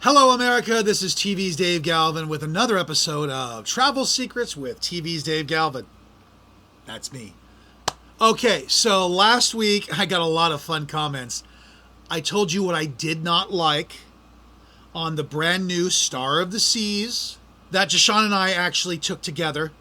Hello, America. This is TV's Dave Galvin with another episode of Travel Secrets with TV's Dave Galvin. That's me. Okay, so last week I got a lot of fun comments. I told you what I did not like on the brand new Star of the Seas that Jashawn and I actually took together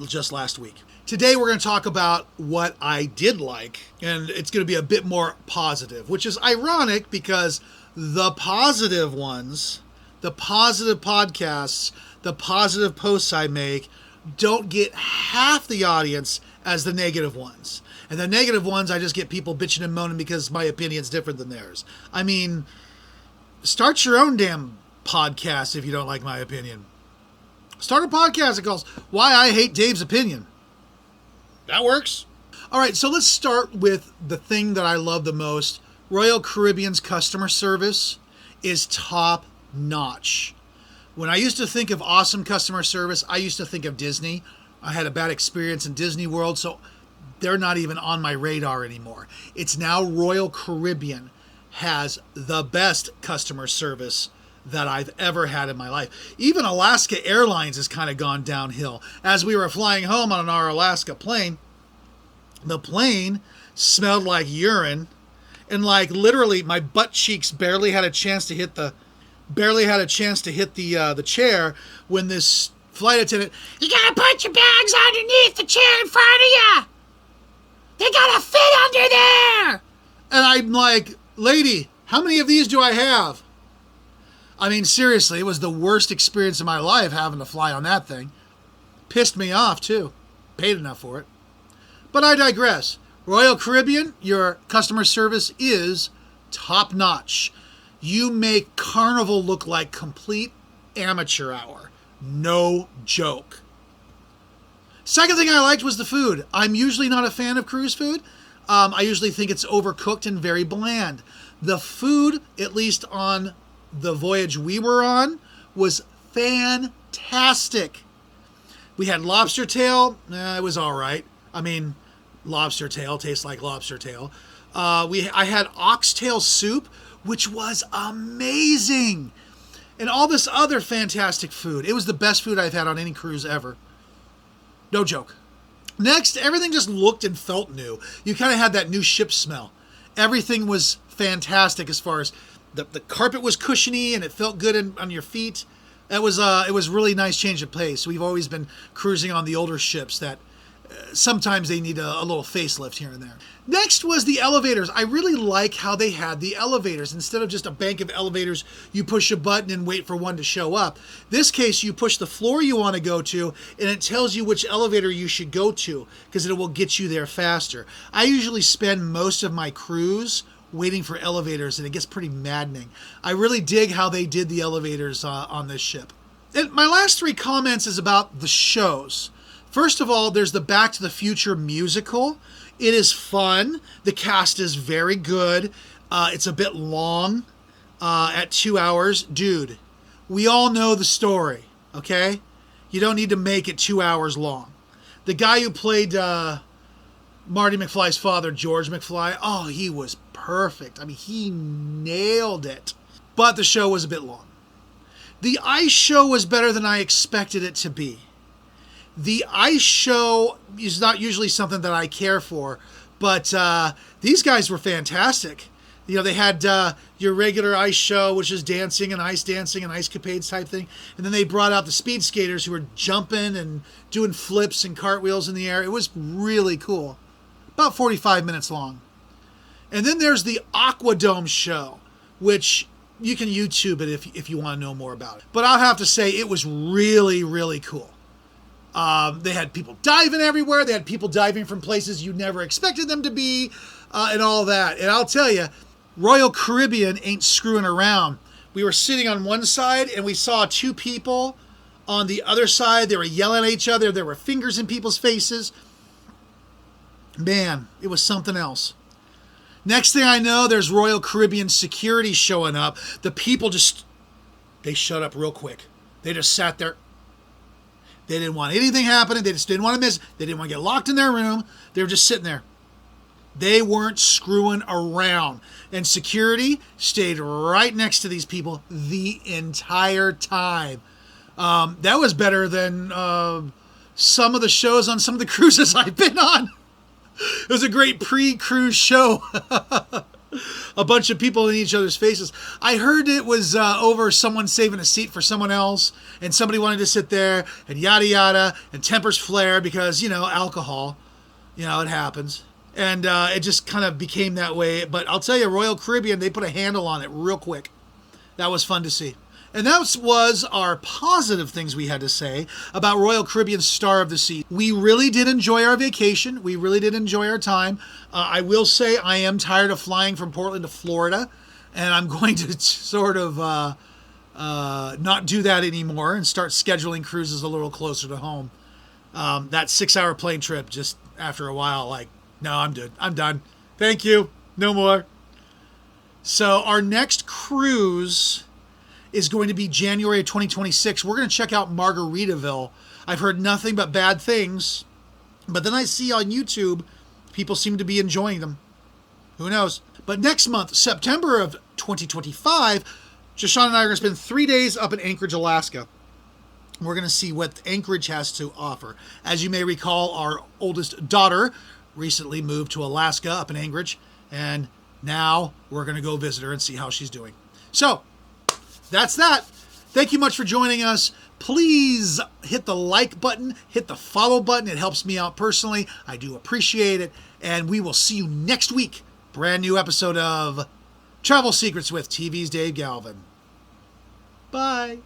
just last week. Today we're going to talk about what I did like, and it's going to be a bit more positive, which is ironic because the positive ones, the positive podcasts, the positive posts I make don't get half the audience as the negative ones. And the negative ones, I just get people bitching and moaning because my opinion's different than theirs. I mean, start your own damn podcast if you don't like my opinion. Start a podcast that calls Why I Hate Dave's Opinion. That works. All right, so let's start with the thing that I love the most. Royal Caribbean's customer service is top notch. When I used to think of awesome customer service, I used to think of Disney. I had a bad experience in Disney World, so they're not even on my radar anymore. It's now Royal Caribbean has the best customer service that I've ever had in my life. Even Alaska Airlines has kind of gone downhill. As we were flying home on our Alaska plane, the plane smelled like urine. And like literally my butt cheeks barely had a chance to hit the chair when this flight attendant, "You gotta put your bags underneath the chair in front of you. They gotta fit under there." And I'm like, "Lady, how many of these do I have?" I mean, seriously, it was the worst experience of my life having to fly on that thing. Pissed me off too. Paid enough for it. But I digress. Royal Caribbean, your customer service is top notch. You make Carnival look like complete amateur hour. No joke. Second thing I liked was the food. I'm usually not a fan of cruise food. I usually think it's overcooked and very bland. The food, at least on the voyage we were on, was fantastic. We had lobster tail. It was all right. I mean, lobster tail tastes like lobster tail. I had oxtail soup, which was amazing, and all this other fantastic food. It was the best food I've had on any cruise ever. No joke. Next, everything just looked and felt new. You kind of had that new ship smell. Everything was fantastic as far as the carpet was cushiony and it felt good on your feet. It was really nice change of pace. We've always been cruising on the older ships that sometimes they need a little facelift here and there. Next was the elevators. I really like how they had the elevators. Instead of just a bank of elevators, you push a button and wait for one to show up. This case, you push the floor you want to go to, and it tells you which elevator you should go to because it will get you there faster. I usually spend most of my cruise waiting for elevators, and it gets pretty maddening. I really dig how they did the elevators on this ship. And my last three comments is about the shows. First of all, there's the Back to the Future musical. It is fun. The cast is very good. It's a bit long at 2 hours. Dude, we all know the story, okay? You don't need to make it 2 hours long. The guy who played Marty McFly's father, George McFly, oh, he was perfect. I mean, he nailed it. But the show was a bit long. The ice show was better than I expected it to be. The ice show is not usually something that I care for, but these guys were fantastic. You know, they had your regular ice show, which is dancing and ice capades type thing. And then they brought out the speed skaters who were jumping and doing flips and cartwheels in the air. It was really cool. About 45 minutes long. And then there's the Aquadome show, which you can YouTube it if you want to know more about it. But I'll have to say it was really, really cool. They had people diving everywhere. They had people diving from places you never expected them to be, and all that. And I'll tell you, Royal Caribbean ain't screwing around. We were sitting on one side, and we saw two people on the other side. They were yelling at each other. There were fingers in people's faces. Man, it was something else. Next thing I know, there's Royal Caribbean security showing up. The people they shut up real quick. They just sat there. They didn't want anything happening. They just didn't want to miss. They didn't want to get locked in their room. They were just sitting there. They weren't screwing around. And security stayed right next to these people the entire time. That was better than some of the shows on some of the cruises I've been on. It was a great pre-cruise show. A bunch of people in each other's faces. I heard it was over someone saving a seat for someone else, and somebody wanted to sit there, and yada yada, and tempers flare because, alcohol. It happens. And it just kind of became that way. But I'll tell you, Royal Caribbean, they put a handle on it real quick. That was fun to see. And that was our positive things we had to say about Royal Caribbean's Star of the Sea. We really did enjoy our vacation. We really did enjoy our time. I will say I am tired of flying from Portland to Florida, and I'm going to sort of not do that anymore and start scheduling cruises a little closer to home. That 6-hour plane trip, just after a while, no, I'm good. I'm done. Thank you. No more. So our next cruise is going to be January of 2026. We're going to check out Margaritaville. I've heard nothing but bad things, but then I see on YouTube people seem to be enjoying them. Who knows? But next month, September of 2025, Jashawn and I are going to spend 3 days up in Anchorage, Alaska. We're going to see what Anchorage has to offer. As you may recall, our oldest daughter recently moved to Alaska up in Anchorage, and now we're going to go visit her and see how she's doing. So, that's that. Thank you much for joining us. Please hit the like button, hit the follow button. It helps me out personally. I do appreciate it. And we will see you next week. Brand new episode of Travel Secrets with TV's Dave Galvin. Bye.